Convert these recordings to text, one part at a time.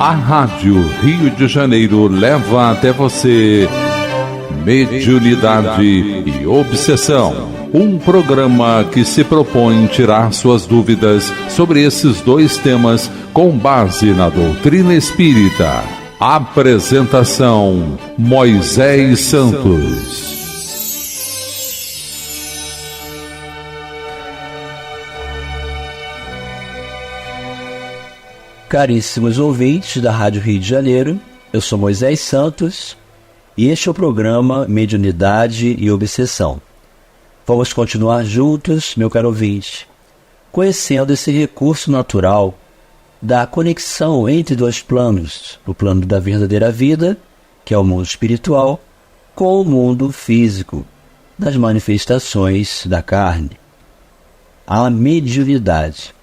A Rádio Rio de Janeiro leva até você Mediunidade e Obsessão. Um programa que se propõe tirar suas dúvidas sobre esses dois temas com base na doutrina espírita. Apresentação: Moisés Santos. Caríssimos ouvintes da Rádio Rio de Janeiro, eu sou Moisés Santos e este é o programa Mediunidade e Obsessão. Vamos continuar juntos, meu caro ouvinte, conhecendo esse recurso natural da conexão entre dois planos, o plano da verdadeira vida, que é o mundo espiritual, com o mundo físico, das manifestações da carne. A mediunidade.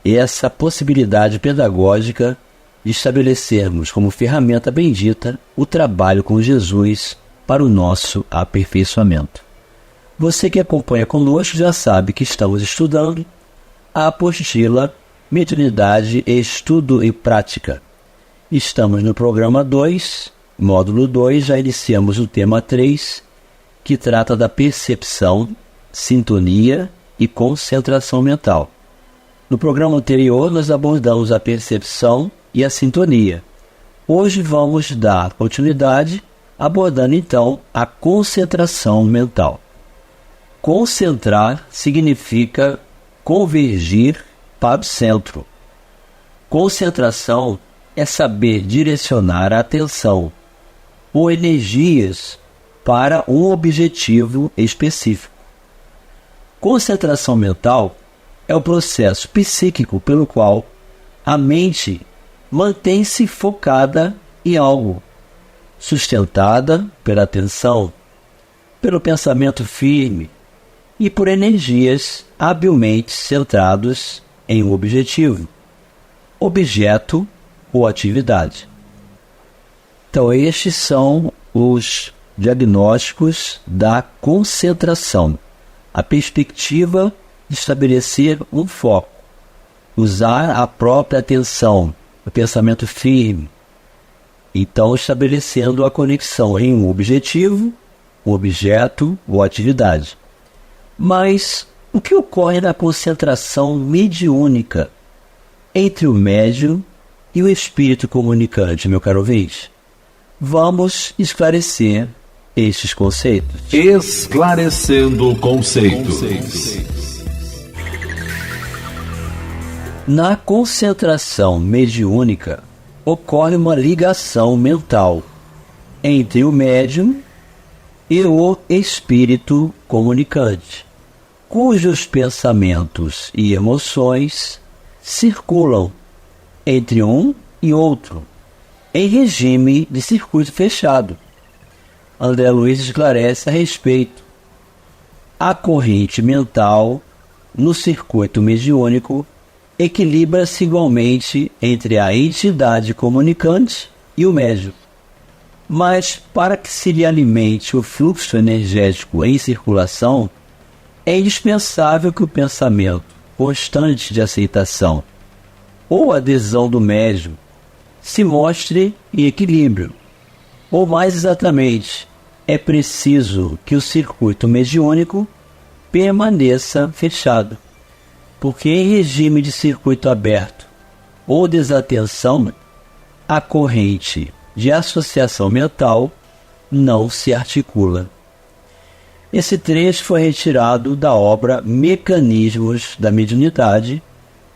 Essa possibilidade pedagógica de estabelecermos como ferramenta bendita o trabalho com Jesus para o nosso aperfeiçoamento. Você que acompanha conosco já sabe que estamos estudando a apostila Mediunidade, Estudo e Prática. Estamos no programa 2, módulo 2, já iniciamos o tema 3, que trata da percepção, sintonia e concentração mental. No programa anterior, nós abordamos a percepção e a sintonia. Hoje vamos dar continuidade, abordando então a concentração mental. Concentrar significa convergir para o centro. Concentração é saber direcionar a atenção ou energias para um objetivo específico. Concentração mental é o processo psíquico pelo qual a mente mantém-se focada em algo, sustentada pela atenção, pelo pensamento firme e por energias habilmente centrados em um objetivo, objeto ou atividade. Então, estes são os diagnósticos da concentração, a perspectiva de estabelecer um foco, usar a própria atenção, o pensamento firme, então estabelecendo a conexão em um objetivo, um objeto ou atividade. Mas o que ocorre na concentração mediúnica entre o médium e o espírito comunicante, meu caro ouvinte? Vamos esclarecer estes conceitos. Esclarecendo conceitos. Na concentração mediúnica, ocorre uma ligação mental entre o médium e o espírito comunicante, cujos pensamentos e emoções circulam entre um e outro, em regime de circuito fechado. André Luiz esclarece a respeito. A corrente mental no circuito mediúnico equilibra-se igualmente entre a entidade comunicante e o médium. Mas para que se lhe alimente o fluxo energético em circulação, é indispensável que o pensamento constante de aceitação ou adesão do médium se mostre em equilíbrio. Ou mais exatamente, é preciso que o circuito mediúnico permaneça fechado, porque em regime de circuito aberto ou desatenção, a corrente de associação mental não se articula. Esse trecho foi retirado da obra Mecanismos da Mediunidade,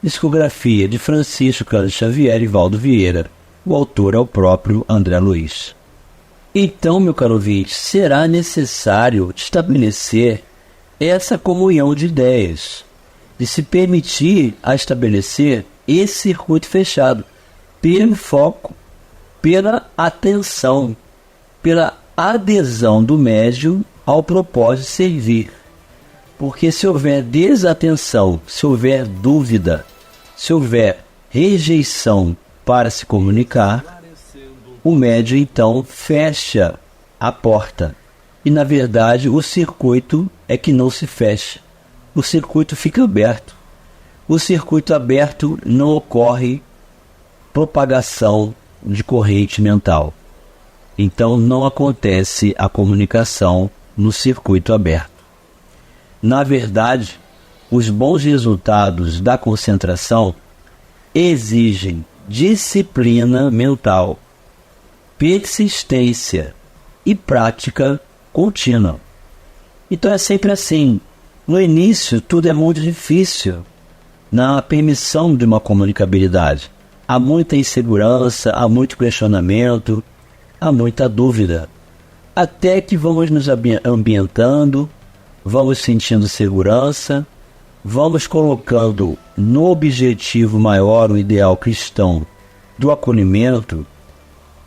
discografia de Francisco Cândido Xavier e Valdo Vieira. O autor é o próprio André Luiz. Então, meu caro ouvinte, será necessário estabelecer essa comunhão de ideias, de se permitir a estabelecer esse circuito fechado, pelo foco, pela atenção, pela adesão do médium ao propósito de servir. Porque se houver desatenção, se houver dúvida, se houver rejeição para se comunicar, o médium então fecha a porta. E na verdade o circuito é que não se fecha. O circuito fica aberto. O circuito aberto não ocorre propagação de corrente mental. Então não acontece a comunicação no circuito aberto. Na verdade, os bons resultados da concentração exigem disciplina mental, persistência e prática contínua. Então é sempre assim. No início, tudo é muito difícil na permissão de uma comunicabilidade. Há muita insegurança, há muito questionamento, há muita dúvida. Até que vamos nos ambientando, vamos sentindo segurança, vamos colocando no objetivo maior, o ideal cristão, do acolhimento,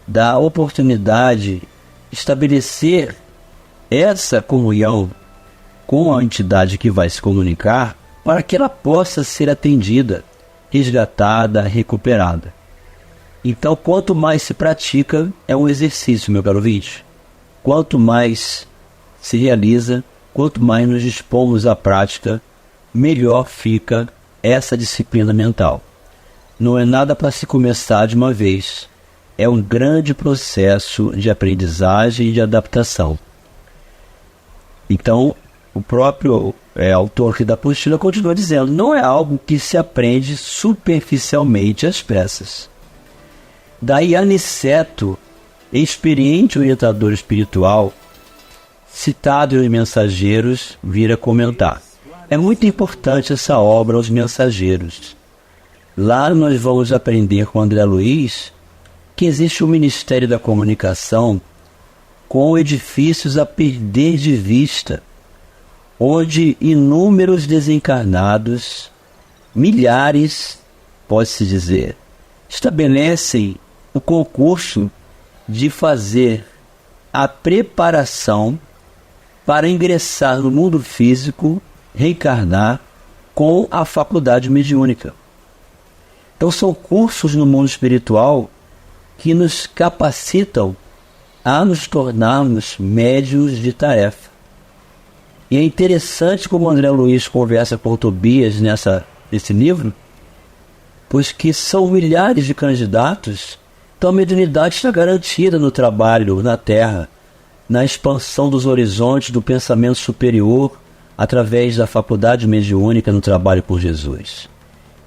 da oportunidade de estabelecer essa comunhão com a entidade que vai se comunicar, para que ela possa ser atendida, resgatada, recuperada. Então, quanto mais se pratica, é um exercício, meu caro ouvinte. Quanto mais se realiza, quanto mais nos dispomos à prática, melhor fica essa disciplina mental. Não é nada para se começar de uma vez. É um grande processo de aprendizagem e de adaptação. Então, o próprio autor aqui da apostila continua dizendo, não é algo que se aprende superficialmente às pressas. Daí Aniceto, experiente orientador espiritual, citado em Mensageiros, vira comentar. É muito importante essa obra aos Mensageiros. Lá nós vamos aprender com André Luiz que existe o Ministério da Comunicação com edifícios a perder de vista, onde inúmeros desencarnados, milhares, pode-se dizer, estabelecem o concurso de fazer a preparação para ingressar no mundo físico, reencarnar com a faculdade mediúnica. Então são cursos no mundo espiritual que nos capacitam a nos tornarmos médiuns de tarefa. E é interessante como André Luiz conversa com Tobias nesse livro, pois que são milhares de candidatos, então a mediunidade está garantida no trabalho na Terra, na expansão dos horizontes do pensamento superior, através da faculdade mediúnica no trabalho por Jesus.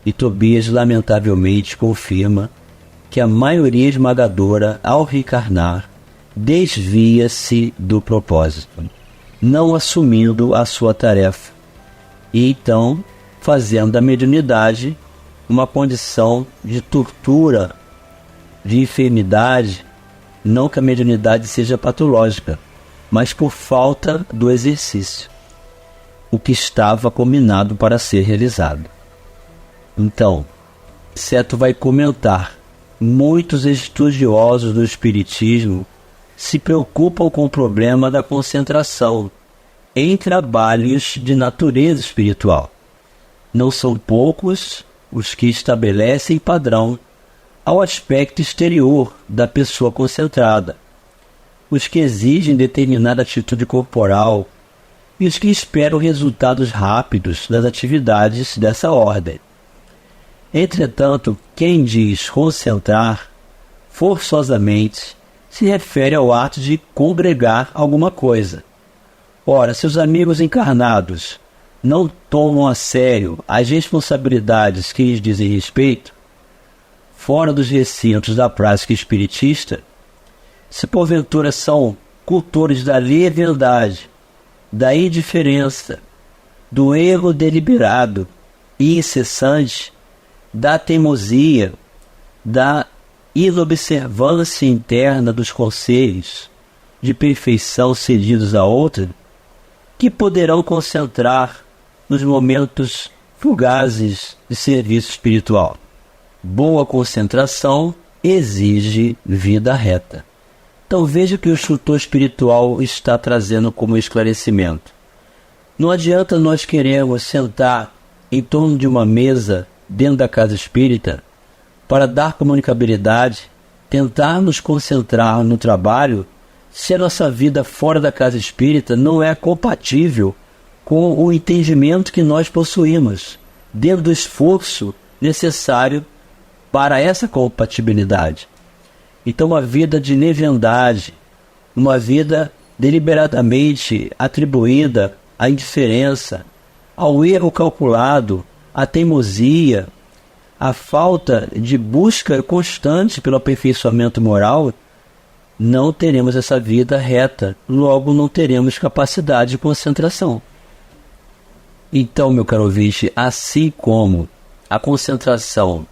E Tobias, lamentavelmente, confirma que a maioria esmagadora, ao reencarnar, desvia-se do propósito, não assumindo a sua tarefa, e então fazendo da mediunidade uma condição de tortura, de enfermidade, não que a mediunidade seja patológica, mas por falta do exercício, o que estava combinado para ser realizado. Então, Seto vai comentar, muitos estudiosos do Espiritismo se preocupam com o problema da concentração em trabalhos de natureza espiritual. Não são poucos os que estabelecem padrão ao aspecto exterior da pessoa concentrada, os que exigem determinada atitude corporal e os que esperam resultados rápidos das atividades dessa ordem. Entretanto, quem diz concentrar, forçosamente, se refere ao ato de congregar alguma coisa. Ora, se os amigos encarnados não tomam a sério as responsabilidades que lhes dizem respeito, fora dos recintos da prática espiritista, se porventura são cultores da leviandade, da indiferença, do erro deliberado e incessante, da teimosia, da inobservância interna dos conselhos de perfeição cedidos a outra, que poderão concentrar nos momentos fugazes de serviço espiritual. Boa concentração exige vida reta. Então veja o que o instrutor espiritual está trazendo como esclarecimento. Não adianta nós queremos sentar em torno de uma mesa dentro da casa espírita para dar comunicabilidade, tentar nos concentrar no trabalho, se a nossa vida fora da casa espírita não é compatível com o entendimento que nós possuímos, dentro do esforço necessário para essa compatibilidade. Então, uma vida de leviandade, uma vida deliberadamente atribuída à indiferença, ao erro calculado, à teimosia, à falta de busca constante pelo aperfeiçoamento moral, não teremos essa vida reta, logo não teremos capacidade de concentração. Então, meu caro ouvinte, assim como a concentração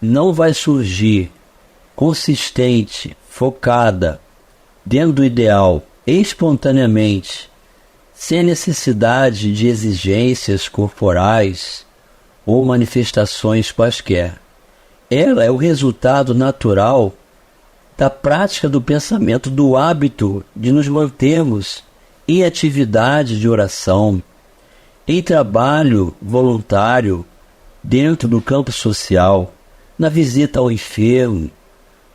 não vai surgir consistente, focada, dentro do ideal, espontaneamente, sem necessidade de exigências corporais ou manifestações quaisquer. Ela é o resultado natural da prática do pensamento, do hábito de nos mantermos em atividade de oração, em trabalho voluntário dentro do campo social, na visita ao enfermo,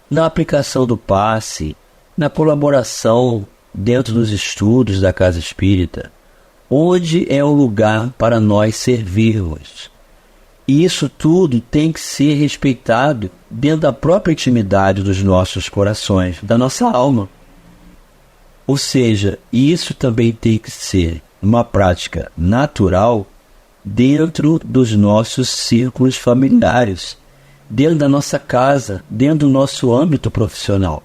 na aplicação do passe, na colaboração dentro dos estudos da casa espírita, onde é o lugar para nós servirmos. E isso tudo tem que ser respeitado dentro da própria intimidade dos nossos corações, da nossa alma. Ou seja, isso também tem que ser uma prática natural dentro dos nossos círculos familiares, dentro da nossa casa, dentro do nosso âmbito profissional,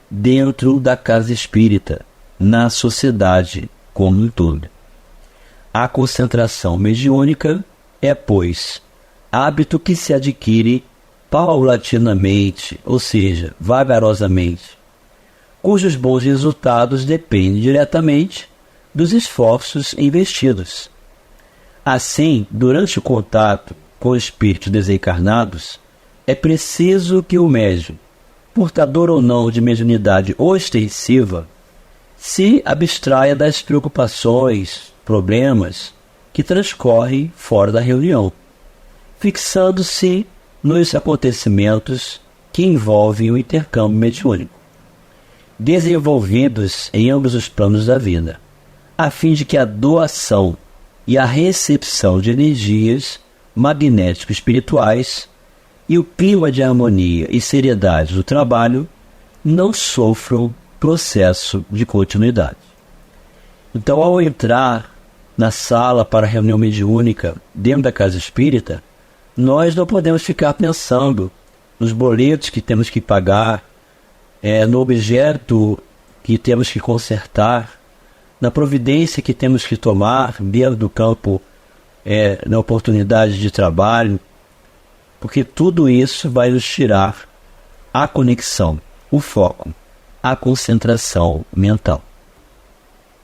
dentro da casa espírita, na sociedade como um todo. A concentração mediúnica é, pois, hábito que se adquire paulatinamente, ou seja, vagarosamente, cujos bons resultados dependem diretamente dos esforços investidos. Assim, durante o contato com espíritos desencarnados, é preciso que o médium, portador ou não de mediunidade ostensiva, se abstraia das preocupações, problemas que transcorrem fora da reunião, fixando-se nos acontecimentos que envolvem o intercâmbio mediúnico, desenvolvidos em ambos os planos da vida, a fim de que a doação e a recepção de energias magnético-espirituais e o clima de harmonia e seriedade do trabalho não sofram processo de continuidade. Então, ao entrar na sala para a reunião mediúnica dentro da casa espírita, nós não podemos ficar pensando nos boletos que temos que pagar, no objeto que temos que consertar, na providência que temos que tomar dentro do campo, na oportunidade de trabalho, porque tudo isso vai nos tirar a conexão, o foco, a concentração mental.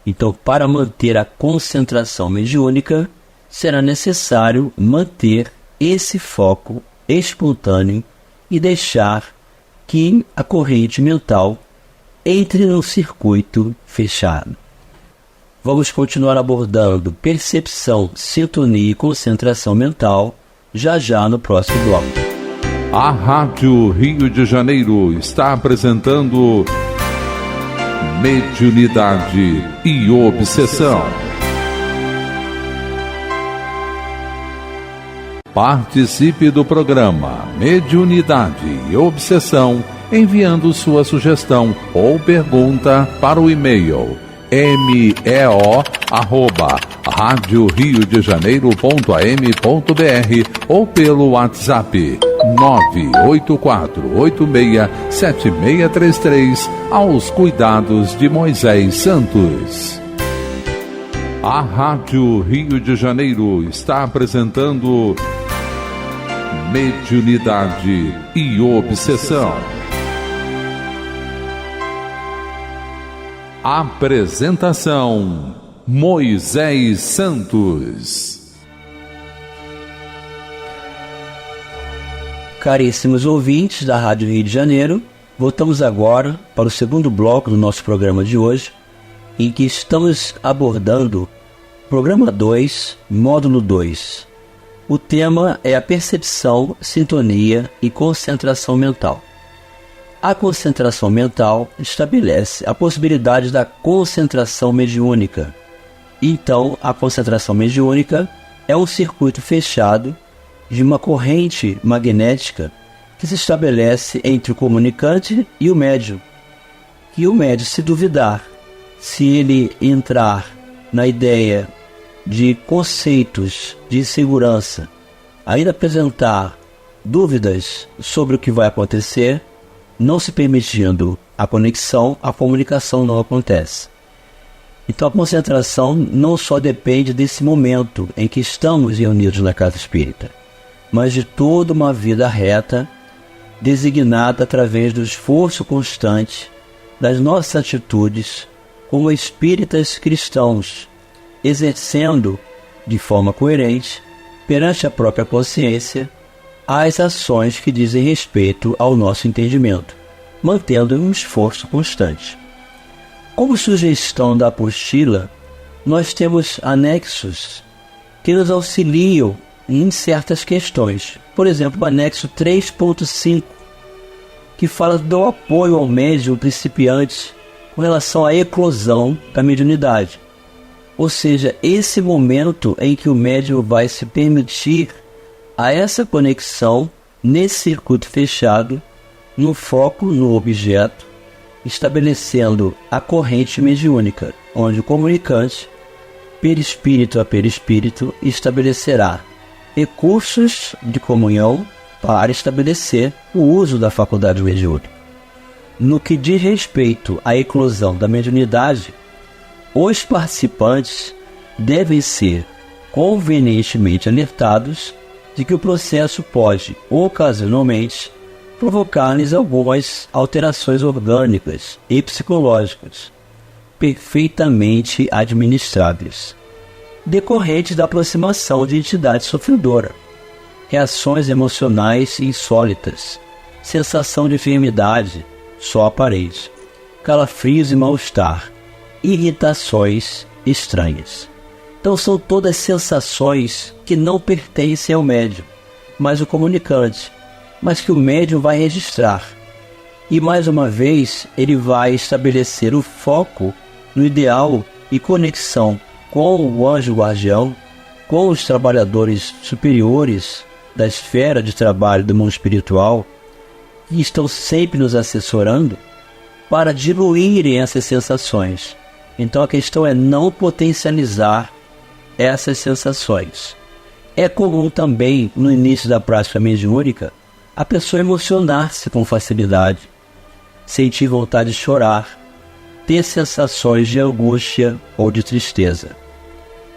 Então, para manter a concentração mediúnica, será necessário manter esse foco espontâneo e deixar que a corrente mental entre no circuito fechado. Vamos continuar abordando percepção, sintonia e concentração mental já no próximo bloco. A Rádio Rio de Janeiro está apresentando Mediunidade e Obsessão. Participe do programa Mediunidade e Obsessão enviando sua sugestão ou pergunta para o e-mail meo@radioriodejaneiro.am.br ou pelo WhatsApp 984867633 aos cuidados de Moisés Santos. A Rádio Rio de Janeiro está apresentando Mediunidade e Obsessão. Apresentação: Moisés Santos. Caríssimos ouvintes da Rádio Rio de Janeiro, voltamos agora para o segundo bloco do nosso programa de hoje, em que estamos abordando Programa 2, Módulo 2. O tema é a percepção, sintonia e concentração mental. A concentração mental estabelece a possibilidade da concentração mediúnica. Então, a concentração mediúnica é um circuito fechado de uma corrente magnética que se estabelece entre o comunicante e o médium. E o médium, se duvidar, se ele entrar na ideia de conceitos de insegurança, ainda apresentar dúvidas sobre o que vai acontecer, não se permitindo a conexão, a comunicação não acontece. Então a concentração não só depende desse momento em que estamos reunidos na casa espírita, mas de toda uma vida reta, designada através do esforço constante das nossas atitudes como espíritas cristãos, exercendo de forma coerente, perante a própria consciência, as ações que dizem respeito ao nosso entendimento, mantendo um esforço constante. Como sugestão da apostila, nós temos anexos que nos auxiliam em certas questões. Por exemplo, o anexo 3.5, que fala do apoio ao médium principiante com relação à eclosão da mediunidade. Ou seja, esse momento em que o médium vai se permitir a essa conexão nesse circuito fechado, no foco no objeto, estabelecendo a corrente mediúnica, onde o comunicante, perispírito a perispírito, estabelecerá recursos de comunhão para estabelecer o uso da faculdade mediúnica. No que diz respeito à eclosão da mediunidade, os participantes devem ser convenientemente alertados de que o processo pode, ocasionalmente, provocar-lhes algumas alterações orgânicas e psicológicas, perfeitamente administráveis, decorrentes da aproximação de entidade sofredora, reações emocionais insólitas, sensação de enfermidade só aparente, calafrios e mal-estar, irritações estranhas. Então são todas sensações que não pertencem ao médium, mas ao comunicante, mas que o médium vai registrar. E mais uma vez ele vai estabelecer o foco no ideal e conexão com o anjo guardião, com os trabalhadores superiores da esfera de trabalho do mundo espiritual, que estão sempre nos assessorando para diluírem essas sensações. Então a questão é não potencializar essas sensações. É comum também, no início da prática mediúnica, a pessoa emocionar-se com facilidade, sentir vontade de chorar, ter sensações de angústia ou de tristeza.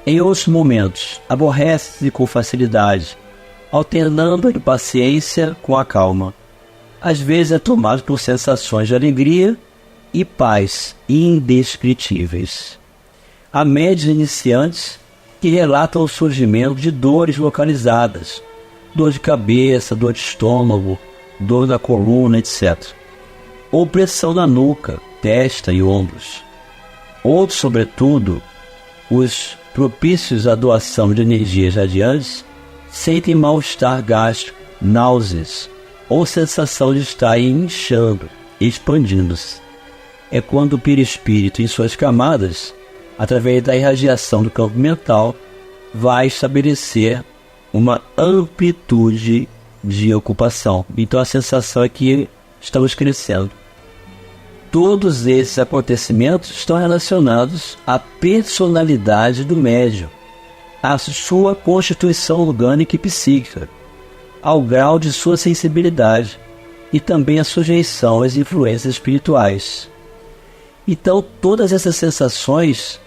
Em outros momentos, aborrece-se com facilidade, alternando a impaciência com a calma. Às vezes é tomado por sensações de alegria e paz indescritíveis. Há médiuns iniciantes que relatam o surgimento de dores localizadas, dor de cabeça, dor de estômago, dor da coluna, etc. Ou pressão na nuca, testa e ombros. Outros, sobretudo, os propícios à doação de energias radiantes, sentem mal-estar gástrico, náuseas, ou sensação de estar inchando, expandindo-se. É quando o perispírito, em suas camadas, através da irradiação do campo mental, vai estabelecer uma amplitude de ocupação. Então a sensação é que estamos crescendo. Todos esses acontecimentos estão relacionados à personalidade do médium, à sua constituição orgânica e psíquica, ao grau de sua sensibilidade e também à sujeição às influências espirituais. Então todas essas sensações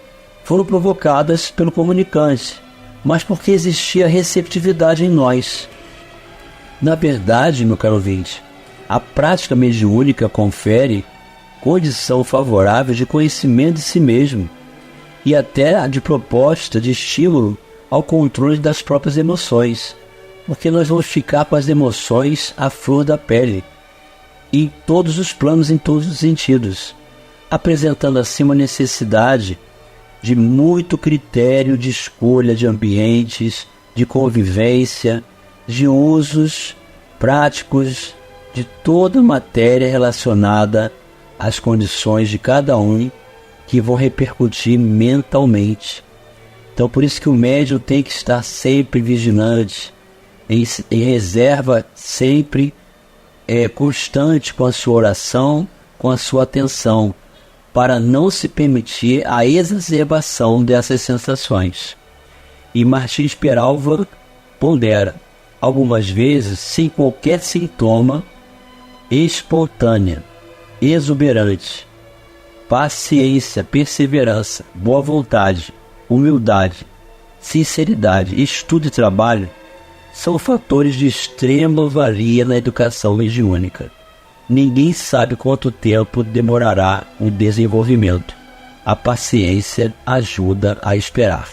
foram provocadas pelo comunicante, mas porque existia receptividade em nós. Na verdade, meu caro ouvinte, a prática mediúnica confere condição favorável de conhecimento de si mesmo e até de proposta de estímulo ao controle das próprias emoções, porque nós vamos ficar com as emoções à flor da pele, em todos os planos, em todos os sentidos, apresentando assim uma necessidade de muito critério de escolha de ambientes, de convivência, de usos práticos de toda a matéria relacionada às condições de cada um que vão repercutir mentalmente. Então por isso que o médium tem que estar sempre vigilante, em reserva sempre constante com a sua oração, com a sua atenção, para não se permitir a exacerbação dessas sensações. E Martins Peralva pondera, algumas vezes sem qualquer sintoma, espontânea, exuberante, paciência, perseverança, boa vontade, humildade, sinceridade, estudo e trabalho são fatores de extrema valia na educação mediúnica. Ninguém sabe quanto tempo demorará o desenvolvimento. A paciência ajuda a esperar.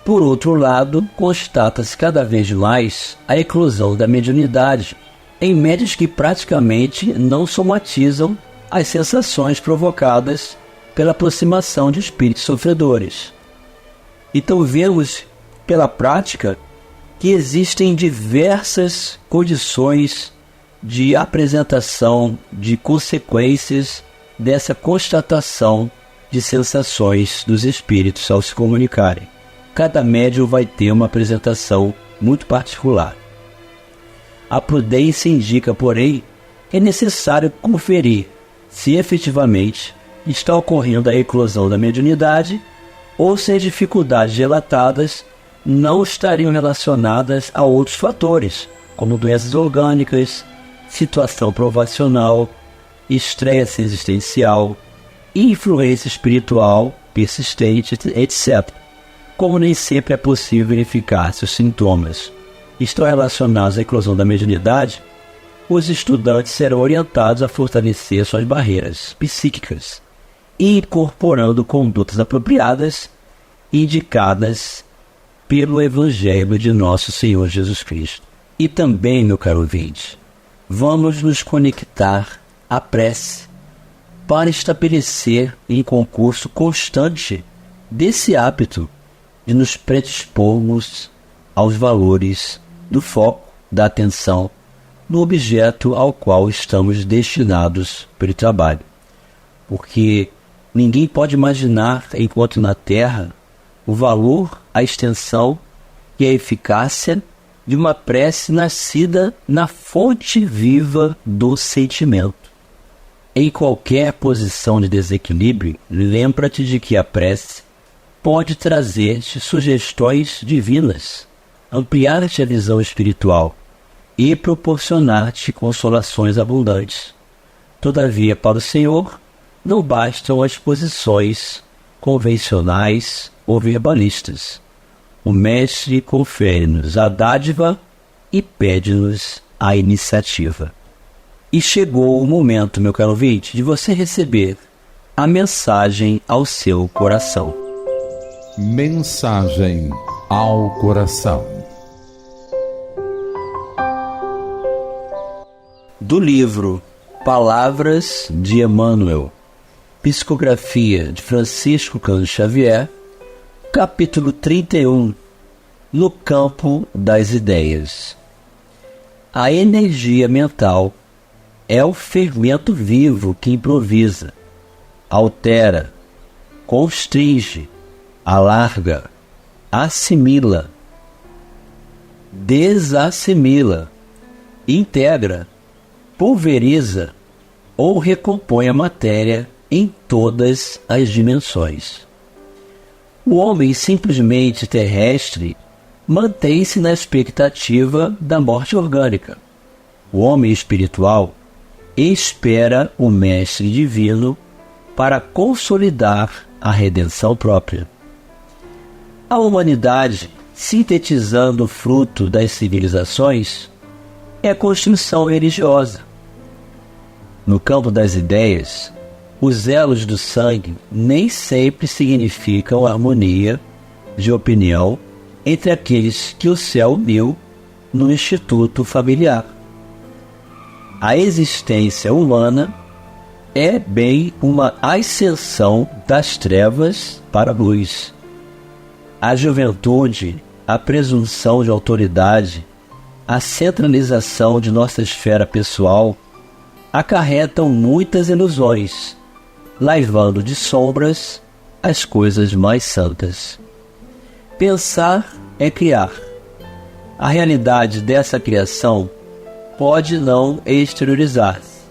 Por outro lado, constata-se cada vez mais a eclosão da mediunidade em médios que praticamente não somatizam as sensações provocadas pela aproximação de espíritos sofredores. Então vemos pela prática que existem diversas condições de apresentação de consequências dessa constatação de sensações dos espíritos ao se comunicarem. Cada médium vai ter uma apresentação muito particular. A prudência indica, porém, que é necessário conferir se efetivamente está ocorrendo a eclosão da mediunidade ou se as dificuldades relatadas não estariam relacionadas a outros fatores, como doenças orgânicas, situação provacional, estresse existencial, influência espiritual persistente, etc. Como nem sempre é possível verificar se os sintomas estão relacionados à eclosão da mediunidade, os estudantes serão orientados a fortalecer suas barreiras psíquicas, incorporando condutas apropriadas indicadas pelo Evangelho de Nosso Senhor Jesus Cristo. E também, meu caro ouvinte, vamos nos conectar à prece para estabelecer em concurso constante desse hábito de nos predispormos aos valores do foco, da atenção, no objeto ao qual estamos destinados pelo trabalho. Porque ninguém pode imaginar, enquanto na Terra, o valor, a extensão e a eficácia de uma prece nascida na fonte viva do sentimento. Em qualquer posição de desequilíbrio, lembra-te de que a prece pode trazer-te sugestões divinas, ampliar-te a visão espiritual e proporcionar-te consolações abundantes. Todavia, para o Senhor, não bastam as posições convencionais ou verbalistas. O Mestre confere-nos a dádiva e pede-nos a iniciativa. E chegou o momento, meu caro ouvinte, de você receber a mensagem ao seu coração. Mensagem ao coração. Do livro Palavras de Emmanuel, psicografia de Francisco Cândido Xavier, capítulo 31, no campo das ideias. A energia mental é o fermento vivo que improvisa, altera, constringe, alarga, assimila, desassimila, integra, pulveriza ou recompõe a matéria em todas as dimensões. O homem simplesmente terrestre mantém-se na expectativa da morte orgânica. O homem espiritual espera o Mestre Divino para consolidar a redenção própria. A humanidade, sintetizando o fruto das civilizações, é a construção religiosa. No campo das ideias, os elos do sangue nem sempre significam harmonia de opinião entre aqueles que o céu uniu no instituto familiar. A existência humana é bem uma ascensão das trevas para a luz. A juventude, a presunção de autoridade, a centralização de nossa esfera pessoal acarretam muitas ilusões, laivando de sombras as coisas mais santas. Pensar é criar. A realidade dessa criação pode não exteriorizar-se,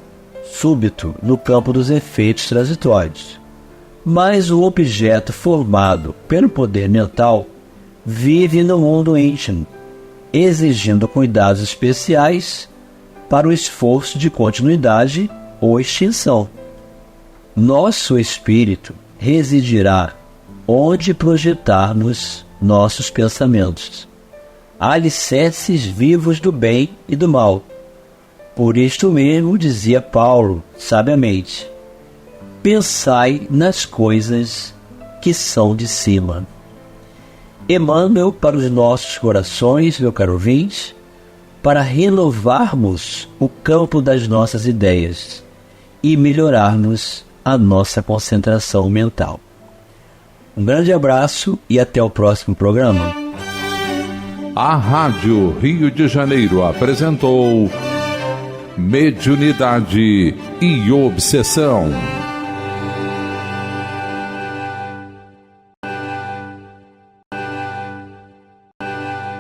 súbito, no campo dos efeitos transitórios. Mas o objeto formado pelo poder mental vive no mundo íntimo, exigindo cuidados especiais para o esforço de continuidade ou extinção. Nosso espírito residirá onde projetarmos nossos pensamentos, alicerces vivos do bem e do mal. Por isto mesmo dizia Paulo, sabiamente: pensai nas coisas que são de cima. Emmanuel para os nossos corações, meu caro ouvinte, para renovarmos o campo das nossas ideias e melhorarmos a nossa concentração mental. Um grande abraço e até o próximo programa. A Rádio Rio de Janeiro apresentou Mediunidade e Obsessão.